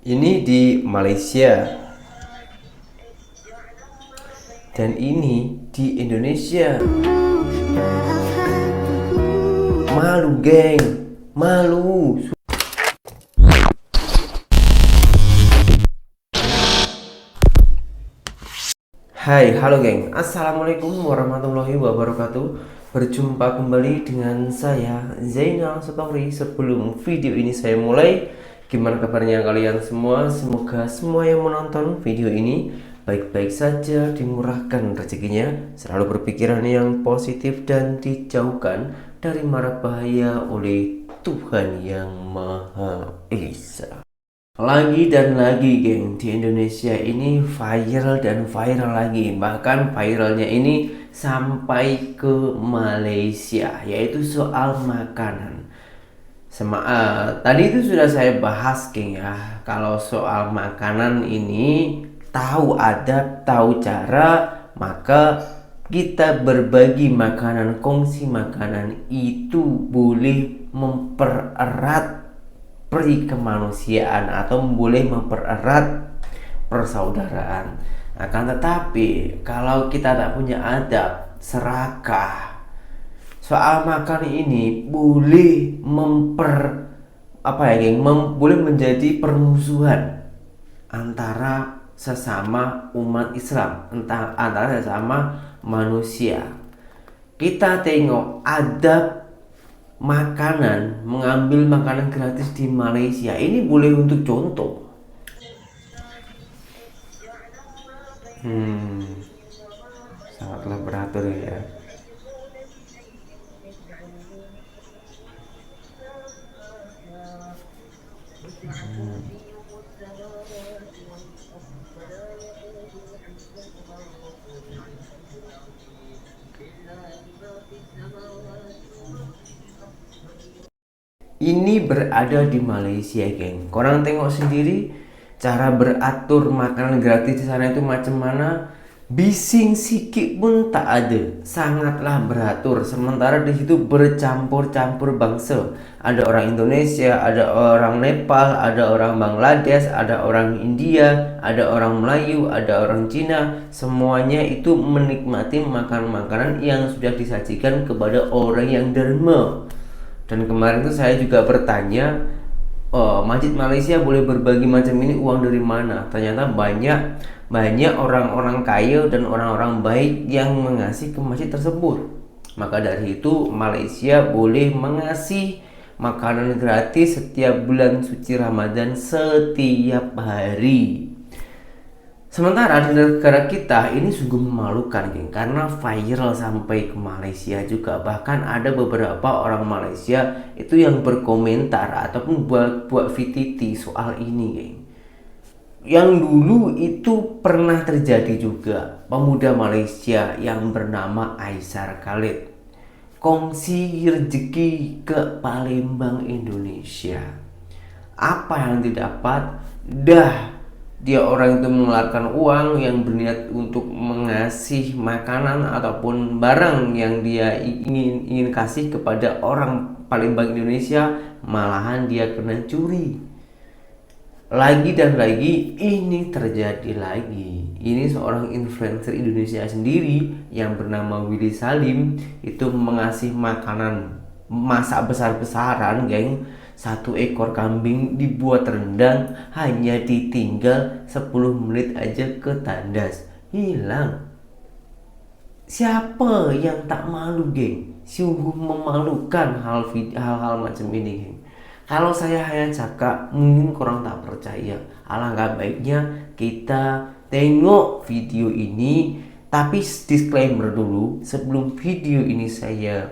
Ini di Malaysia dan ini di Indonesia. Malu, geng. Malu. Hai, halo geng. Assalamualaikum warahmatullahi wabarakatuh. Berjumpa kembali dengan saya Zainal Story. Sebelum video ini saya mulai, gimana kabarnya kalian semua? Semoga semua yang menonton video ini baik-baik saja, dimurahkan rezekinya, selalu berpikiran yang positif dan dijauhkan dari mara bahaya oleh Tuhan Yang Maha Esa. Lagi dan lagi geng, di Indonesia ini viral dan viral lagi. Bahkan viralnya ini sampai ke Malaysia, yaitu soal makanan. Tadi itu sudah saya bahas geng ya. Kalau soal makanan ini, tahu adab, tahu cara, maka kita berbagi makanan, kongsi makanan itu boleh mempererat peri kemanusiaan atau boleh mempererat persaudaraan. Akan tetapi kalau kita tak punya adab, serakah, soal makan ini boleh boleh menjadi permusuhan antara sesama umat Islam, antara sesama manusia. Kita tengok adab makanan, mengambil makanan gratis di Malaysia ini boleh untuk contoh. Sangatlah beratur ya. Ini berada di Malaysia, geng. Korang tengok sendiri cara beratur makanan gratis di sana itu macam mana. Bising sikit pun tak ada, sangatlah beratur. Sementara di situ bercampur-campur bangsa. Ada orang Indonesia, ada orang Nepal, ada orang Bangladesh, ada orang India, ada orang Melayu, ada orang Cina. Semuanya itu menikmati makanan-makanan yang sudah disajikan kepada orang yang derma. Dan kemarin tuh saya juga bertanya, masjid Malaysia boleh berbagi macam ini, uang dari mana? Ternyata banyak orang-orang kaya dan orang-orang baik yang mengasih ke masjid tersebut. Maka dari itu Malaysia boleh mengasih makanan gratis setiap bulan suci Ramadan setiap hari. Sementara di negara kita ini sungguh memalukan, geng, karena viral sampai ke Malaysia juga. Bahkan ada beberapa orang Malaysia itu yang berkomentar ataupun buat VTT soal ini, geng. Yang dulu itu pernah terjadi juga, pemuda Malaysia yang bernama Aisar Khalid kongsi rezeki ke Palembang, Indonesia. Apa yang didapat? Dia orang itu mengeluarkan uang yang berniat untuk mengasih makanan ataupun barang yang dia ingin kasih kepada orang Palembang, Indonesia, malahan dia kena curi. Lagi dan lagi ini terjadi lagi. Ini seorang influencer Indonesia sendiri yang bernama Willy Salim itu mengasih makanan masak besar-besaran, geng. 1 ekor kambing dibuat rendang, hanya ditinggal 10 menit aja ke tandas, hilang. Siapa yang tak malu, geng? Sungguh memalukan hal-hal macam ini, geng. Kalau saya hanya cakap, mungkin korang tak percaya. Alangkah baiknya kita tengok video ini. Tapi disclaimer dulu, sebelum video ini saya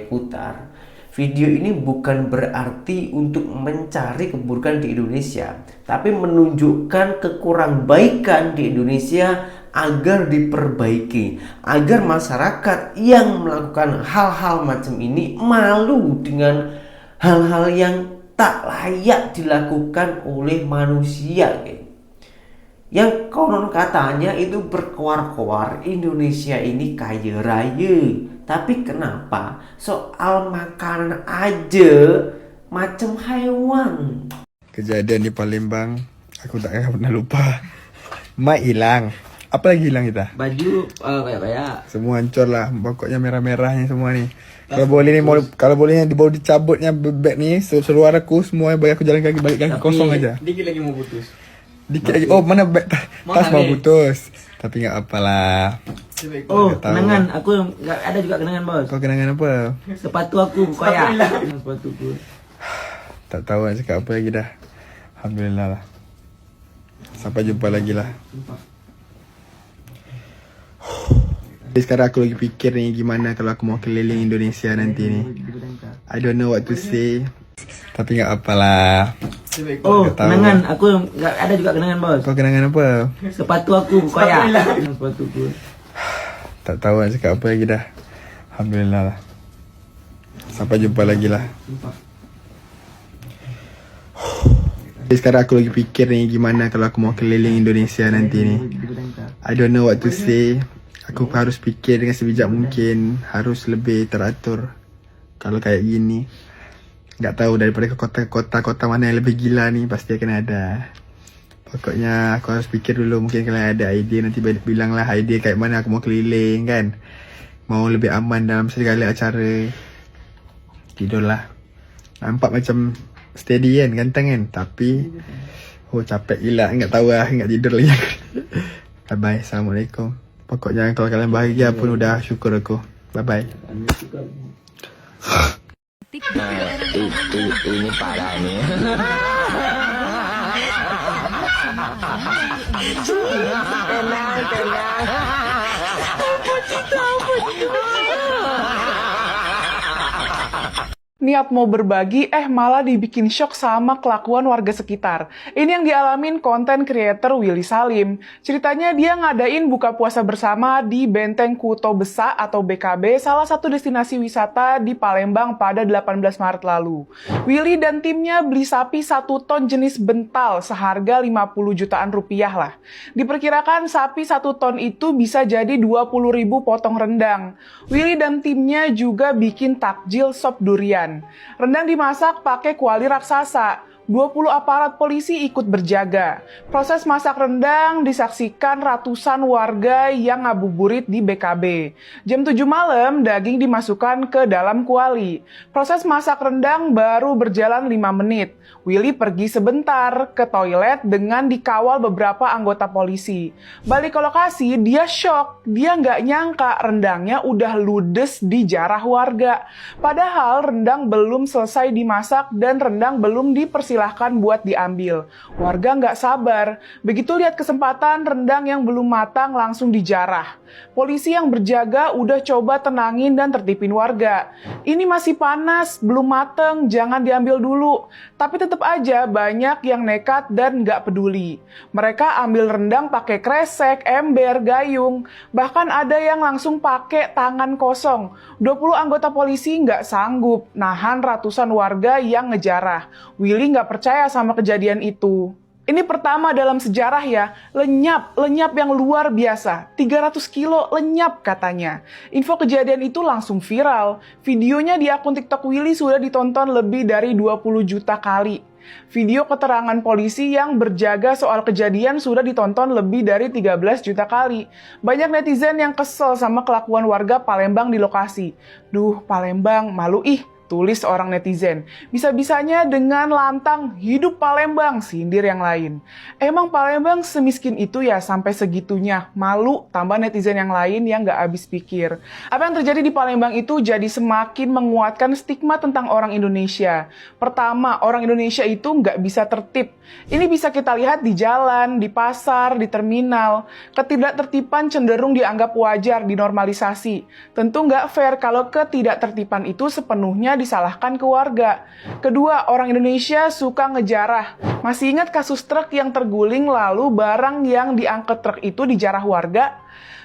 putar, video ini bukan berarti untuk mencari keburukan di Indonesia, tapi menunjukkan kekurang-baikan di Indonesia agar diperbaiki, agar masyarakat yang melakukan hal-hal macam ini malu dengan hal-hal yang tak layak dilakukan oleh manusia, yang konon katanya itu berkoar-koar Indonesia ini kaya raya. Tapi kenapa soal makanan aja macam hewan? Kejadian di Palembang, aku tak pernah lupa. Mic hilang. Apa lagi hilang kita? Baju kayak Semua hancur lah. Pokoknya merah-merahnya semua nih. Kalau boleh nih, kalau bolehnya dibawa dicabutnya bag ni, seluar aku semua bagi aku jalan kaki balik kaki kosong aja. Dikit lagi mau putus. Dikit lagi. Oh, mana bag tas mau putus. Tapi enggak apalah. Oh, Nggak tahu. kenangan. Aku nggak ada juga kenangan, Bos. Kau kenangan apa? Sepatu aku koyak. Sepatuku. Tak tahu nak cakap apa lagi dah. Alhamdulillah lah. Sampai jumpa lagi lah. Jadi sekarang aku lagi fikir ni gimana kalau aku mau keliling Indonesia nanti ni. I don't know what to say. Tapi enggak apalah. Oh, Nggak tahu. kenangan. Aku nggak ada juga kenangan, Bos. Kau kenangan apa? Sepatu aku koyak. Sepatuku. Tak tahu nak cakap apa lagi dah. Alhamdulillah lah. Sampai jumpa lagi lah. Jadi sekarang aku lagi fikir ni gimana kalau aku mau keliling Indonesia nanti ni. I don't know what to say. Aku harus fikir dengan sebijak mungkin. Harus lebih teratur. Kalau kayak gini, tak tahu daripada kota-kota mana yang lebih gila ni. Pasti akan ada. Pokoknya aku harus fikir dulu. Mungkin kalau ada idea nanti bilang lah idea kayak mana aku mau keliling kan. Mau lebih aman dalam segala acara. Tidurlah. Nampak macam steady kan, ganteng kan. Tapi capek gila. Enggak tahu lah, enggak tidur lagi. Bye bye. Assalamualaikum. Pokoknya kalau kalian bahagia pun udah syukur aku. Bye bye. Ini parah nih. Niat mau berbagi, malah dibikin shock sama kelakuan warga sekitar. Ini yang dialamin konten creator Willy Salim. Ceritanya dia ngadain buka puasa bersama di Benteng Kuto Besa atau BKB, salah satu destinasi wisata di Palembang pada 18 Maret lalu. Willy dan timnya beli sapi 1 ton jenis bental seharga 50 jutaan rupiah lah. Diperkirakan sapi 1 ton itu bisa jadi 20.000 potong rendang. Willy dan timnya juga bikin takjil sop durian. Rendang dimasak pakai kuali raksasa. 20 aparat polisi ikut berjaga. Proses masak rendang disaksikan ratusan warga yang ngabuburit di BKB. Jam 7 malam, daging dimasukkan ke dalam kuali. Proses masak rendang baru berjalan 5 menit. Willy pergi sebentar ke toilet dengan dikawal beberapa anggota polisi. Balik ke lokasi, dia shock. Dia nggak nyangka rendangnya udah ludes di jarah warga. Padahal rendang belum selesai dimasak dan rendang belum dipersilahkan buat diambil. Warga nggak sabar. Begitu lihat kesempatan rendang yang belum matang langsung dijarah. Polisi yang berjaga udah coba tenangin dan tertipin warga. Ini masih panas, belum mateng, jangan diambil dulu. Tapi tetap aja banyak yang nekat dan nggak peduli. Mereka ambil rendang pakai kresek, ember, gayung. Bahkan ada yang langsung pakai tangan kosong. 20 anggota polisi nggak sanggup nahan ratusan warga yang ngejarah. Willy nggak percaya sama kejadian itu. Ini pertama dalam sejarah ya, lenyap yang luar biasa. 300 kilo lenyap katanya. Info kejadian itu langsung viral. Videonya di akun TikTok Willy sudah ditonton lebih dari 20 juta kali. Video keterangan polisi yang berjaga soal kejadian sudah ditonton lebih dari 13 juta kali. Banyak netizen yang kesel sama kelakuan warga Palembang di lokasi. Duh, Palembang, malu ih. Tulis seorang netizen. Bisa-bisanya dengan lantang, hidup Palembang, sindir yang lain. Emang Palembang semiskin itu ya sampai segitunya? Malu, tambah netizen yang lain yang gak habis pikir. Apa yang terjadi di Palembang itu jadi semakin menguatkan stigma tentang orang Indonesia. Pertama, orang Indonesia itu gak bisa tertib. Ini bisa kita lihat di jalan, di pasar, di terminal. Ketidaktertiban cenderung dianggap wajar, dinormalisasi. Tentu gak fair kalau ketidaktertiban itu sepenuhnya disalahkan ke warga. Kedua, orang Indonesia suka ngejarah. Masih ingat kasus truk yang terguling lalu barang yang diangkut truk itu dijarah warga?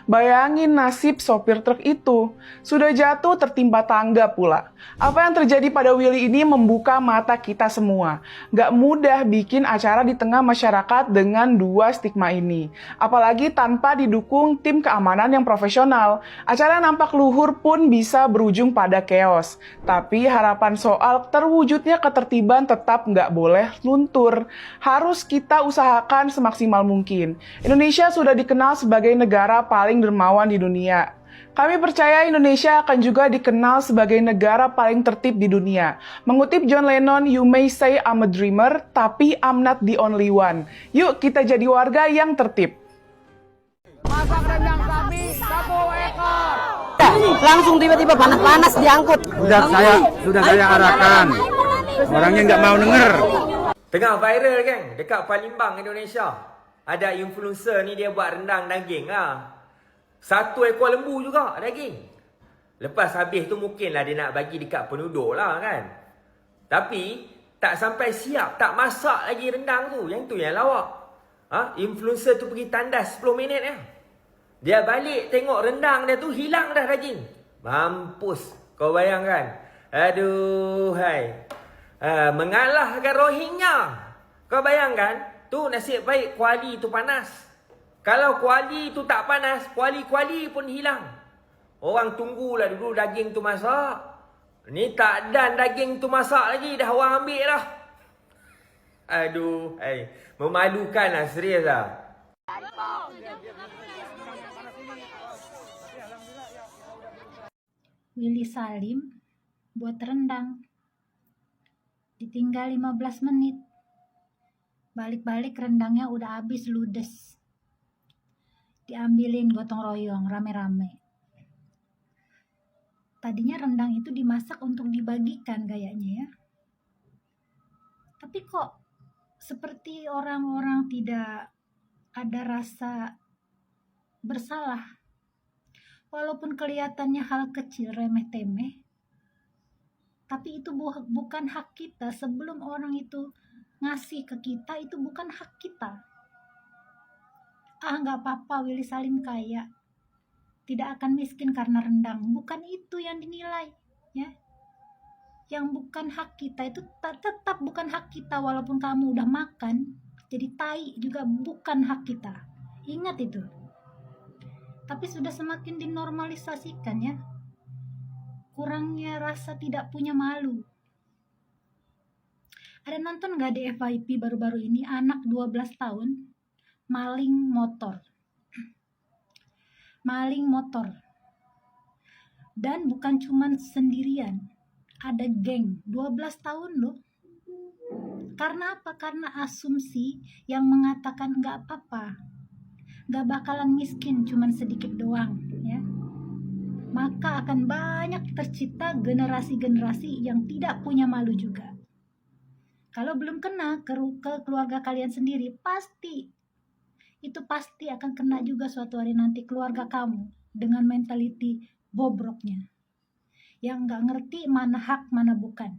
Bayangin nasib sopir truk itu. Sudah jatuh tertimpa tangga pula. Apa yang terjadi pada Willy ini membuka mata kita semua. Gak mudah bikin acara di tengah masyarakat dengan dua stigma ini. Apalagi tanpa didukung tim keamanan yang profesional. Acara nampak luhur pun bisa berujung pada chaos. Tapi harapan soal terwujudnya ketertiban tetap gak boleh luntur. Harus kita usahakan semaksimal mungkin. Indonesia sudah dikenal sebagai negara paling dermawan di dunia. Kami percaya Indonesia akan juga dikenal sebagai negara paling tertib di dunia. Mengutip John Lennon, "You may say I'm a dreamer, tapi I'm not the only one." Yuk kita jadi warga yang tertib. Masak rendang sapi 1 ekor. Langsung tiba-tiba panas-panas diangkut. Sudah saya arahkan. Orangnya nggak mau denger. Tengah viral kan dekat Palembang, Indonesia. Ada influencer ni dia buat rendang daging lah. 1 ekor lembu juga daging. Lepas habis tu mungkinlah dia nak bagi dekat penduduk lah kan. Tapi tak sampai siap, tak masak lagi rendang tu. Yang tu yang lawak. Influencer tu pergi tandas 10 minit ya. Dia balik tengok rendang dia tu hilang dah daging. Mampus. Kau bayangkan. Aduh hai. Mengalahkan Rohingya. Kau bayangkan. Tu nasib baik kuali tu panas. Kalau kuali tu tak panas, kuali-kuali pun hilang. Orang tunggulah dulu daging tu masak. Ni tak dan daging tu masak lagi, dah orang ambil dah. Aduh, memalukan lah, serius lah. Willy Salim buat rendang. Ditinggal 15 menit. Balik-balik rendangnya udah habis ludes. Diambilin gotong royong rame-rame. Tadinya rendang itu dimasak untuk dibagikan gayanya ya. Tapi kok seperti orang-orang tidak ada rasa bersalah. Walaupun kelihatannya hal kecil remeh-temeh, tapi itu bukan hak kita. Sebelum orang itu ngasih ke kita, itu bukan hak kita. Nggak apa-apa, Willy Salim kaya, tidak akan miskin karena rendang. Bukan itu yang dinilai ya. Yang bukan hak kita itu tetap bukan hak kita. Walaupun kamu udah makan jadi tai juga bukan hak kita. Ingat itu. Tapi sudah semakin dinormalisasikan ya. Kurangnya rasa tidak punya malu. Ada nonton gak di FYP baru-baru ini, anak 12 tahun maling motor. Maling motor. Dan bukan cuman sendirian. Ada geng, 12 tahun loh. Karena apa? Karena asumsi yang mengatakan gak apa-apa. Gak bakalan miskin, cuman sedikit doang ya. Maka akan banyak tercipta generasi-generasi yang tidak punya malu juga. Kalau belum kena ke keluarga kalian sendiri, pasti akan kena juga suatu hari nanti keluarga kamu dengan mentality bobroknya. Yang nggak ngerti mana hak, mana bukan.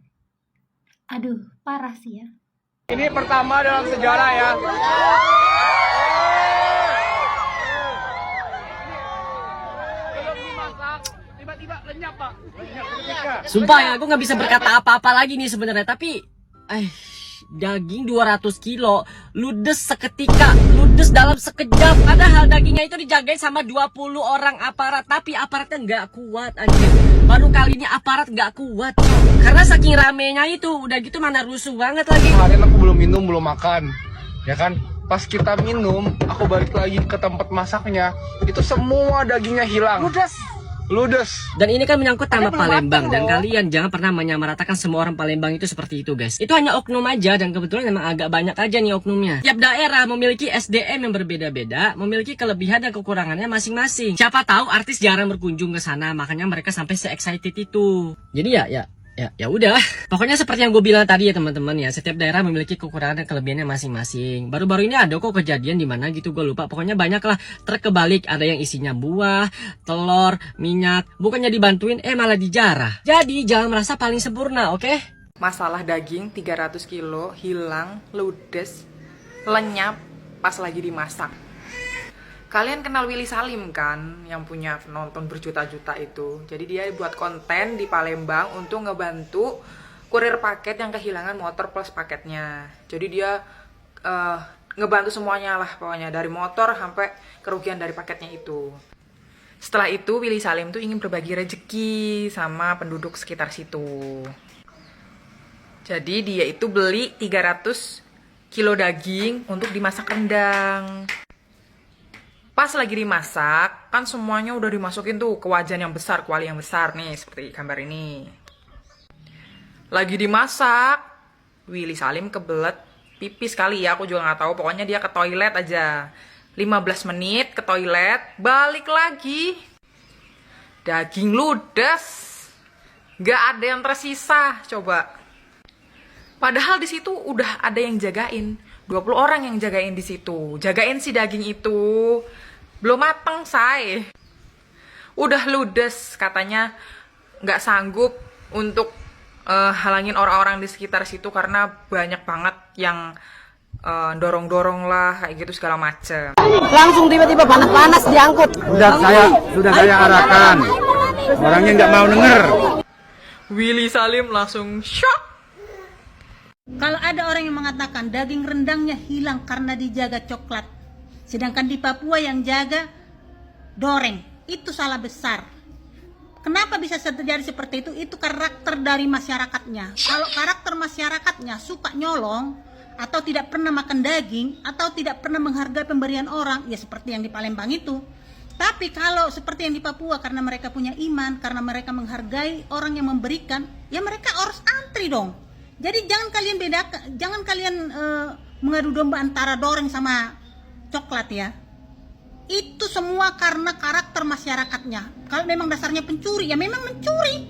Aduh, parah sih ya. Ini pertama dalam sejarah ya. Belum dimasak, tiba-tiba lenyap Pak. Sumpah ya, aku nggak bisa berkata apa-apa lagi nih sebenarnya. Tapi, daging 200 kilo, ludes seketika, ludes dalam sekejap. Padahal dagingnya itu dijagain sama 20 orang aparat. Tapi aparatnya nggak kuat anjir. Baru kali ini aparat nggak kuat. Karena saking ramenya itu, udah gitu mana rusuh banget lagi. Kemarin aku belum minum, belum makan, ya kan? Pas kita minum, aku balik lagi ke tempat masaknya, itu semua dagingnya hilang. Ludes. Dan ini kan menyangkut nama Palembang. Dan kalian jangan pernah menyamaratakan semua orang Palembang itu seperti itu guys. Itu hanya oknum aja. Dan kebetulan memang agak banyak aja nih oknumnya. Tiap daerah memiliki SDM yang berbeda-beda, memiliki kelebihan dan kekurangannya masing-masing. Siapa tahu artis jarang berkunjung ke sana, makanya mereka sampai se-excited itu. Jadi ya udah. Pokoknya seperti yang gue bilang tadi ya teman-teman ya, setiap daerah memiliki kekurangan dan kelebihannya masing-masing. Baru-baru ini ada kok kejadian di mana gitu, gue lupa. Pokoknya banyak lah truk kebalik, ada yang isinya buah, telur, minyak. Bukannya dibantuin malah dijarah. Jadi jangan merasa paling sempurna, oke? Masalah daging 300 kilo hilang, ludes, lenyap pas lagi dimasak. Kalian kenal Willy Salim kan, yang punya penonton berjuta-juta itu. Jadi dia buat konten di Palembang untuk ngebantu kurir paket yang kehilangan motor plus paketnya. Jadi dia ngebantu semuanya lah pokoknya, dari motor sampai kerugian dari paketnya itu. Setelah itu Willy Salim tuh ingin berbagi rezeki sama penduduk sekitar situ. Jadi dia itu beli 300 kilo daging untuk dimasak rendang. Pas lagi dimasak, kan semuanya udah dimasukin tuh ke wajan yang besar, kuali yang besar nih, seperti gambar ini. Lagi dimasak, Willy Salim kebelet pipis kali ya, aku juga nggak tahu. Pokoknya dia ke toilet aja. 15 menit ke toilet, balik lagi. Daging ludes. Nggak ada yang tersisa, coba. Padahal di situ udah ada yang jagain. 20 orang yang jagain di situ. Jagain si daging itu. Belum mateng, say. Udah ludes, katanya nggak sanggup untuk halangin orang-orang di sekitar situ karena banyak banget yang dorong-dorong lah, kayak gitu segala macem. Langsung tiba-tiba panas-panas diangkut. Sudah saya arahkan. Orangnya nggak mau denger. Willy Salim langsung shock. Kalau ada orang yang mengatakan daging rendangnya hilang karena dijaga coklat, sedangkan di Papua yang jaga doreng, itu salah besar. Kenapa bisa terjadi seperti itu? Itu karakter dari masyarakatnya. Kalau karakter masyarakatnya suka nyolong, atau tidak pernah makan daging, atau tidak pernah menghargai pemberian orang, ya seperti yang di Palembang itu. Tapi kalau seperti yang di Papua, karena mereka punya iman, karena mereka menghargai orang yang memberikan, ya mereka harus antri dong. Jadi jangan kalian bedakan, jangan kalian mengadu domba antara doreng sama coklat ya. Itu semua karena karakter masyarakatnya. Kalau memang dasarnya pencuri, ya memang mencuri.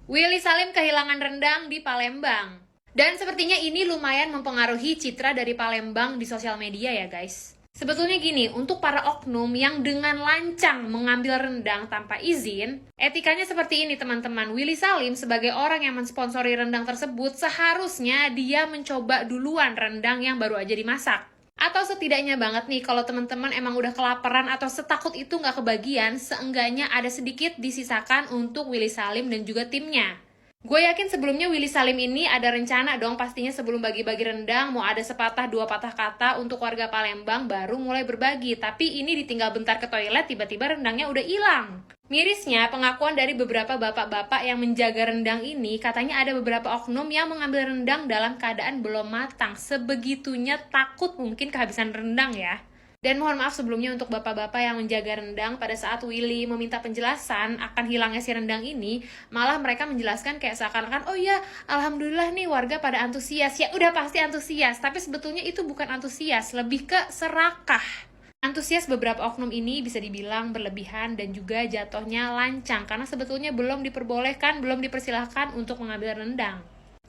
Willy Salim kehilangan rendang di Palembang. Dan sepertinya ini lumayan mempengaruhi citra dari Palembang di sosial media ya guys. Sebetulnya gini, untuk para oknum yang dengan lancang mengambil rendang tanpa izin, etikanya seperti ini teman-teman. Willy Salim sebagai orang yang mensponsori rendang tersebut, seharusnya dia mencoba duluan rendang yang baru aja dimasak. Atau setidaknya banget nih, kalau teman-teman emang udah kelaparan atau setakut itu nggak kebagian, seenggaknya ada sedikit disisakan untuk Willy Salim dan juga timnya. Gue yakin sebelumnya Willy Salim ini ada rencana dong pastinya sebelum bagi-bagi rendang, mau ada sepatah dua patah kata untuk warga Palembang baru mulai berbagi. Tapi ini ditinggal bentar ke toilet, tiba-tiba rendangnya udah hilang. Mirisnya, pengakuan dari beberapa bapak-bapak yang menjaga rendang ini, katanya ada beberapa oknum yang mengambil rendang dalam keadaan belum matang. Sebegitunya takut mungkin kehabisan rendang ya. Dan mohon maaf sebelumnya untuk bapak-bapak yang menjaga rendang pada saat Willy meminta penjelasan akan hilangnya si rendang ini, malah mereka menjelaskan kayak seakan-akan, oh ya, alhamdulillah nih warga pada antusias. Ya udah pasti antusias, tapi sebetulnya itu bukan antusias, lebih ke serakah. Antusias beberapa oknum ini bisa dibilang berlebihan dan juga jatuhnya lancang karena sebetulnya belum diperbolehkan, belum dipersilahkan untuk mengambil rendang.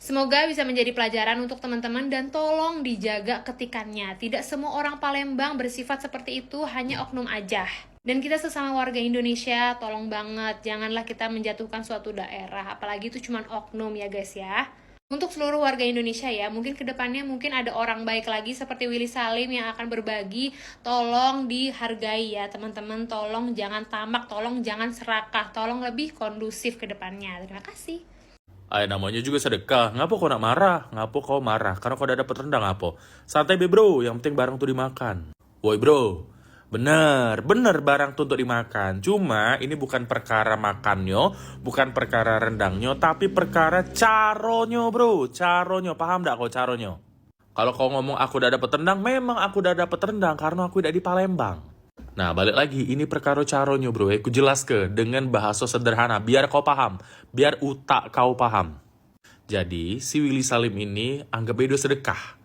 Semoga bisa menjadi pelajaran untuk teman-teman dan tolong dijaga ketikannya. Tidak semua orang Palembang bersifat seperti itu, hanya oknum aja. Dan kita sesama warga Indonesia, tolong banget, janganlah kita menjatuhkan suatu daerah, apalagi itu cuma oknum ya guys ya. Untuk seluruh warga Indonesia ya, mungkin kedepannya mungkin ada orang baik lagi seperti Willy Salim yang akan berbagi, tolong dihargai ya teman-teman, tolong jangan tamak, tolong jangan serakah, tolong lebih kondusif ke depannya. Terima kasih. Namanya juga sedekah, ngapa kau nak marah? Ngapa kau marah? Karena kau udah dapet rendang apa? Santai be bro, yang penting barang tuh dimakan. Woi bro, bener barang tuh untuk dimakan. Cuma ini bukan perkara makannya, bukan perkara rendangnya, tapi perkara caronyo bro. Caronyo, paham gak kau caronyo? Kalau kau ngomong aku udah dapet rendang, memang aku udah dapet rendang karena aku udah di Palembang. Nah balik lagi, ini perkara caronyo bro, aku jelas ke dengan bahasa sederhana, biar kau paham, biar utak kau paham. Jadi si Willy Salim ini anggap dia sedekah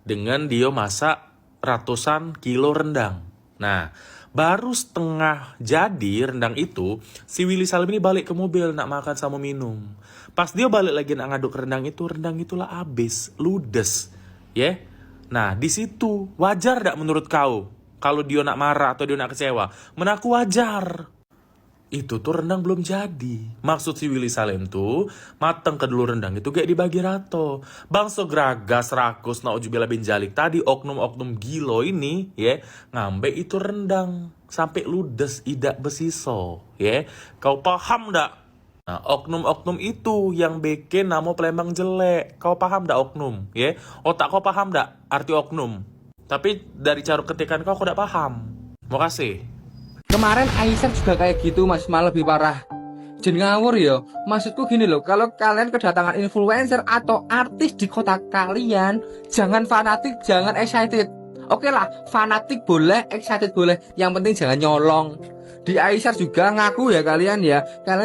dengan dia masak ratusan kilo rendang. Nah, baru setengah jadi rendang itu, si Willy Salim ini balik ke mobil nak makan sama minum. Pas dia balik lagi nak ngaduk rendang itulah habis, ludes. Ya? Nah, di situ wajar gak menurut kau? Kalau dia nak marah atau dia nak kecewa? Menaku wajar. itu tuh rendang belum jadi. Maksud si Willy Salim tuh, mateng ke dulu rendang itu kayak dibagi rato. Bangso geragas, rakus, naujubillah bin jalik. Tadi oknum-oknum gilo ini, ya, ngambe itu rendang. Sampai ludes, idak besiso, ya. Kau paham ndak? Nah, oknum-oknum itu yang bikin nama Palembang jelek. Kau paham ndak oknum, ya? Otak kau paham ndak arti oknum? Tapi dari cara ketikan kau ndak paham. Mau kasih. Kemarin Aisyah juga kayak gitu mas, malah lebih parah. Jangan ngawur ya. Maksudku gini loh, kalau kalian kedatangan influencer atau artis di kota kalian, jangan fanatik, jangan excited. Oke lah, fanatik boleh, excited boleh. Yang penting jangan nyolong. Di Aisyah juga ngaku ya kalian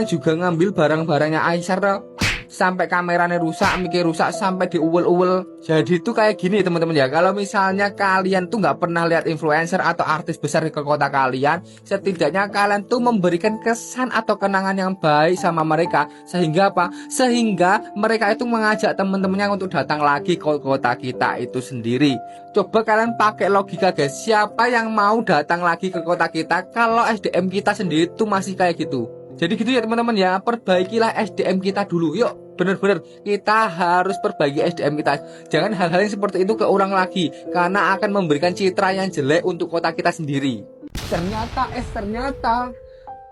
juga ngambil barang-barangnya Aisyah loh. Sampai kameranya rusak, mikir rusak, sampai diuwel-uwel. Jadi itu kayak gini teman-teman ya. Kalau misalnya kalian tuh nggak pernah lihat influencer atau artis besar ke kota kalian, setidaknya kalian tuh memberikan kesan atau kenangan yang baik sama mereka. Sehingga apa? Sehingga mereka itu mengajak teman-temannya untuk datang lagi ke kota kita itu sendiri. Coba kalian pakai logika guys. Siapa yang mau datang lagi ke kota kita kalau SDM kita sendiri tuh masih kayak gitu? Jadi gitu ya teman-teman ya, perbaikilah SDM kita dulu. Yuk, bener-bener kita harus perbaiki SDM kita. Jangan hal-hal yang seperti itu keulang lagi, karena akan memberikan citra yang jelek untuk kota kita sendiri. Ternyata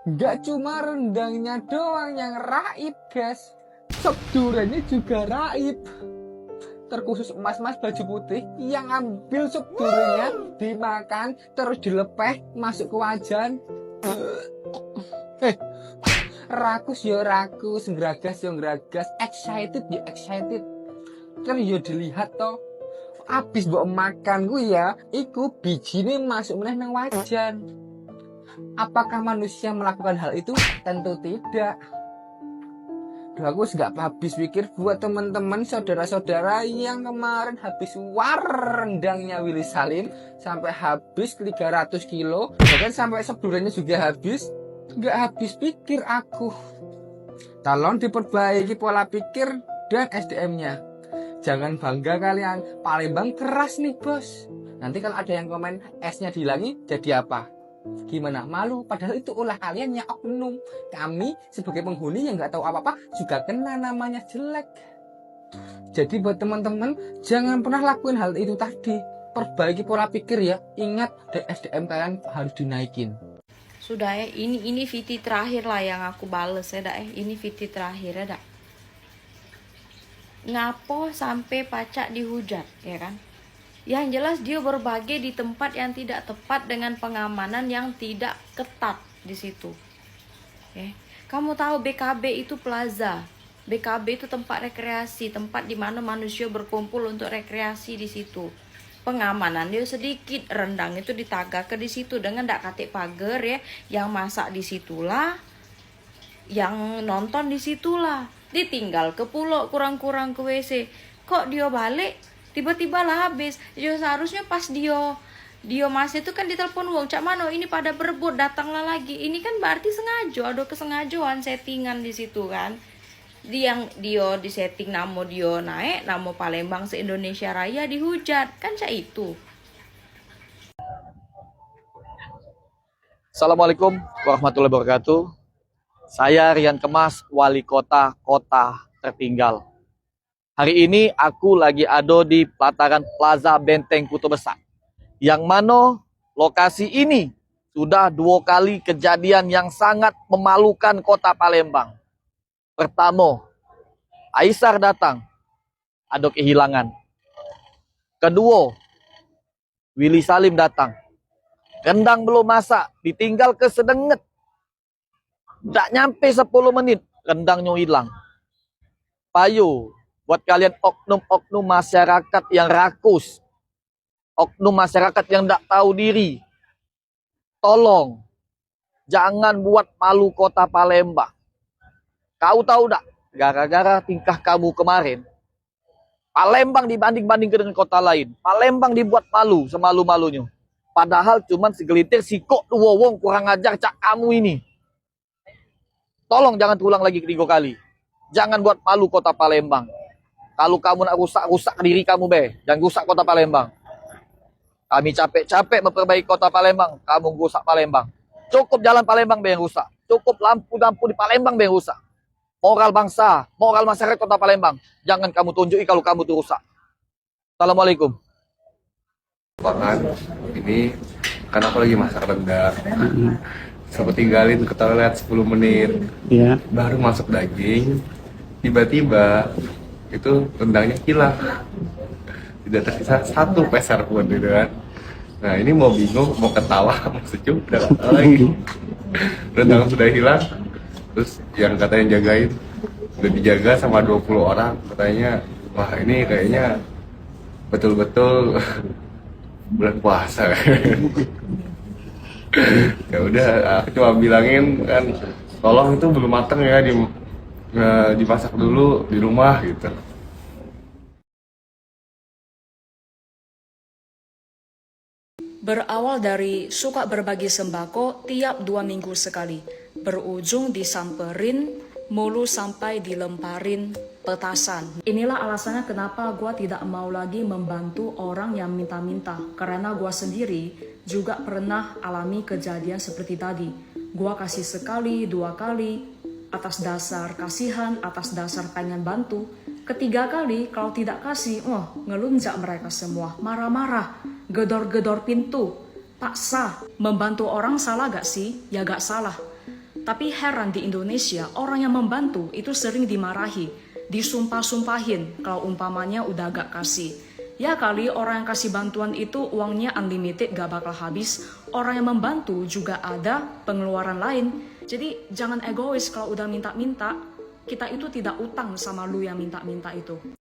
nggak cuma rendangnya doang yang raib guys, sop duriannya juga raib. Terkhusus mas-mas baju putih yang ambil sop duriannya, dimakan terus dilepeh masuk ke wajan. Rakus ya rakus, ngeragas ya ngeragas, excited ya excited. Kan ya dilihat toh, abis mbok makan gue ya, iku bijine masuk meneh nang wajan. Apakah manusia melakukan hal itu? Tentu tidak. Duh, aku nggak habis pikir buat teman-teman saudara-saudara yang kemarin habis war rendangnya Willy Salim sampai habis 300 kilo, bahkan sampai sebulannya juga habis. Nggak habis pikir aku. Tolong diperbaiki pola pikir dan SDM-nya. Jangan bangga kalian, Palembang keras nih bos. Nanti kalau ada yang komen S-nya dihilangi jadi apa? Gimana? Malu? Padahal itu ulah kalian yang oknum. Kami sebagai penghuni yang nggak tahu apa-apa juga kena namanya jelek. Jadi buat teman-teman, jangan pernah lakuin hal itu tadi. Perbaiki pola pikir ya. Ingat, SDM kalian harus dinaikin. Sudah ya, ini VT terakhir lah yang aku bales ya dak. Ini VT terakhir ya dak. Ngapo sampai pacak dihujat ya kan? Yang jelas dia berbagi di tempat yang tidak tepat dengan pengamanan yang tidak ketat di situ. Okay. Kamu tahu BKB itu plaza. BKB itu tempat rekreasi, tempat di mana manusia berkumpul untuk rekreasi di situ. Pengamanan dia sedikit, rendang itu ditagak ke di situ dengan dak katik pagar ya, yang masak di situlah, yang nonton di situlah, ditinggal ke pulau kurang-kurang ke WC. Kok dia balik tiba-tiba lah habis. Dia seharusnya pas dia masih itu kan ditelepon wong cak mano ini pada berebut datanglah lagi. Ini kan berarti sengaja, ada kesengajaan settingan di situ kan. Dia disetting namo dia naik, namo Palembang se-Indonesia Raya dihujat, kan cak itu. Assalamualaikum warahmatullahi wabarakatuh. Saya Rian Kemas, Wali Kota Tertinggal. Hari ini aku lagi ada di pelataran Plaza Benteng Kuto Besar. Yang mana lokasi ini sudah 2 kali kejadian yang sangat memalukan kota Palembang. Pertama, Aisyah datang, ada kehilangan. Kedua, Willy Salim datang. Rendang belum masak, ditinggal ke sedenget. Tak nyampe 10 menit, rendangnya hilang. Payo, buat kalian oknum-oknum masyarakat yang rakus, oknum masyarakat yang tak tahu diri, tolong, jangan buat malu kota Palembang. Kau tahu tak, gara-gara tingkah kamu kemarin, Palembang dibanding-bandingkan dengan kota lain. Palembang dibuat malu, semalu-malunya. Padahal cuman segelintir sikok dua wong kurang ajar cak kamu ini. Tolong jangan terulang lagi 3 kali. Jangan buat malu kota Palembang. Kalau kamu nak rusak diri kamu jangan rusak kota Palembang. Kami capek-capek memperbaiki kota Palembang, kamu rusak Palembang. Cukup jalan Palembang yang rusak. Cukup lampu-lampu di Palembang yang rusak. Moral bangsa, moral masyarakat kota Palembang. Jangan kamu tunjuki kalau kamu tuh rusak. Assalamualaikum. Makan ini kan aku lagi masak rendang. Sempat tinggalin ke toilet 10 menit. Iya. Baru masuk daging. Tiba-tiba itu rendangnya hilang. Tidak tersisa satu peser pun gitu kan. Nah ini mau bingung, mau ketawa, mau senyum, udah gak tahu lagi. Rendang sudah hilang. Terus yang katanya jagain udah dijaga sama 20 orang. Katanya wah ini kayaknya betul-betul bulan puasa. Ya udah, aku cuma bilangin kan, tolong itu belum mateng ya, dimasak dulu di rumah gitu. Berawal dari suka berbagi sembako tiap 2 minggu sekali, berujung disamperin mulu sampai dilemparin petasan. Inilah alasannya kenapa gua tidak mau lagi membantu orang yang minta-minta, karena gua sendiri juga pernah alami kejadian seperti tadi. Gua kasih sekali, 2 kali, atas dasar kasihan, atas dasar pengen bantu. Ketiga kali kalau tidak kasih, ngelunjak mereka semua, marah-marah, gedor-gedor pintu, paksa. Membantu orang salah gak sih? Ya gak salah. Tapi heran di Indonesia, orang yang membantu itu sering dimarahi, disumpah-sumpahin kalau umpamanya udah gak kasih. Ya kali orang yang kasih bantuan itu uangnya unlimited gak bakal habis, orang yang membantu juga ada pengeluaran lain. Jadi jangan egois kalau udah minta-minta, kita itu tidak utang sama lu yang minta-minta itu.